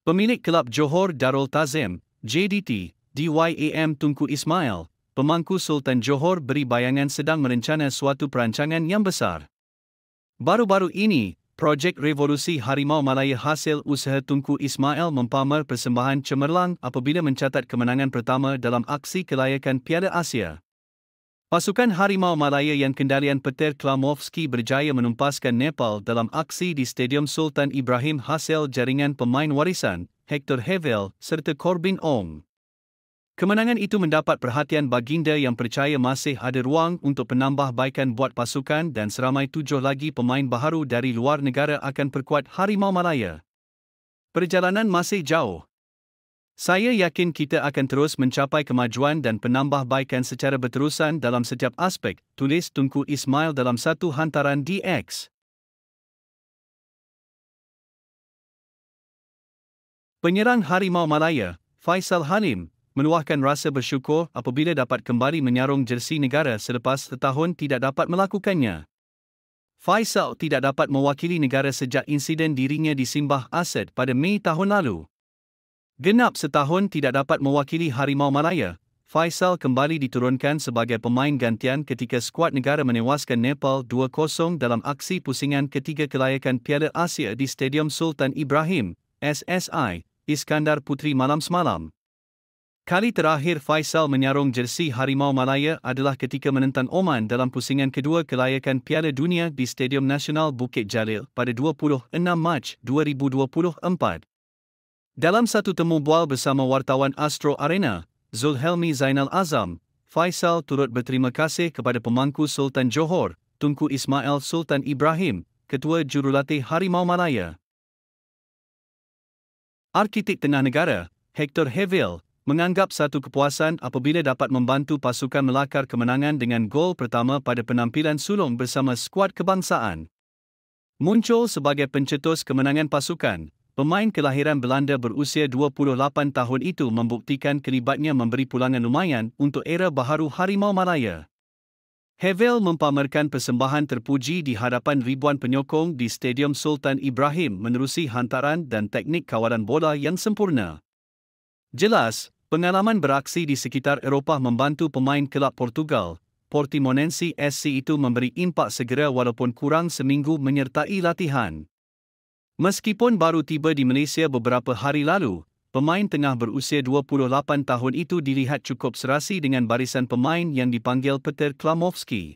Pemilik kelab Johor Darul Tazim, JDT, DYAM Tunku Ismail, pemangku Sultan Johor beri bayangan sedang merencana suatu perancangan yang besar. Baru-baru ini, projek Revolusi Harimau Malaya hasil usaha Tunku Ismail mempamer persembahan cemerlang apabila mencatat kemenangan pertama dalam aksi kelayakan Piala Asia. Pasukan Harimau Malaya yang kendalian Peter Klamovski berjaya menumpaskan Nepal dalam aksi di Stadium Sultan Ibrahim hasil jaringan pemain warisan, Hector Hevel serta Corbin Ong. Kemenangan itu mendapat perhatian baginda yang percaya masih ada ruang untuk penambahbaikan buat pasukan dan seramai 7 lagi pemain baharu dari luar negara akan perkuat Harimau Malaya. Perjalanan masih jauh. Saya yakin kita akan terus mencapai kemajuan dan penambahbaikan secara berterusan dalam setiap aspek, tulis Tunku Ismail dalam satu hantaran di X. Penyerang Harimau Malaya, Faisal Halim, meluahkan rasa bersyukur apabila dapat kembali menyarung jersey negara selepas setahun tidak dapat melakukannya. Faisal tidak dapat mewakili negara sejak insiden dirinya di Simbah Asad pada Mei tahun lalu. Genap setahun tidak dapat mewakili Harimau Malaya, Faisal kembali diturunkan sebagai pemain gantian ketika skuad negara menewaskan Nepal 2-0 dalam aksi pusingan ketiga kelayakan Piala Asia di Stadium Sultan Ibrahim, SSI, Iskandar Putri malam semalam. Kali terakhir Faisal menyarung jersey Harimau Malaya adalah ketika menentang Oman dalam pusingan kedua kelayakan Piala Dunia di Stadium Nasional Bukit Jalil pada 26 Mac 2024. Dalam satu temu bual bersama wartawan Astro Arena, Zulhelmi Zainal Azam, Faisal turut berterima kasih kepada pemangku Sultan Johor, Tunku Ismail Sultan Ibrahim, Ketua Jurulatih Harimau Malaya. Arkitek Tengah Negara, Hector Hevel, menganggap satu kepuasan apabila dapat membantu pasukan melakar kemenangan dengan gol pertama pada penampilan sulung bersama skuad kebangsaan. Muncul sebagai pencetus kemenangan pasukan, pemain kelahiran Belanda berusia 28 tahun itu membuktikan kelibatnya memberi pulangan lumayan untuk era baharu Harimau Malaya. Hevel mempamerkan persembahan terpuji di hadapan ribuan penyokong di Stadium Sultan Ibrahim menerusi hantaran dan teknik kawalan bola yang sempurna. Jelas, pengalaman beraksi di sekitar Eropah membantu pemain kelab Portugal, Portimonense SC itu memberi impak segera walaupun kurang seminggu menyertai latihan. Meskipun baru tiba di Malaysia beberapa hari lalu, pemain tengah berusia 28 tahun itu dilihat cukup serasi dengan barisan pemain yang dipanggil Peter Klamovski.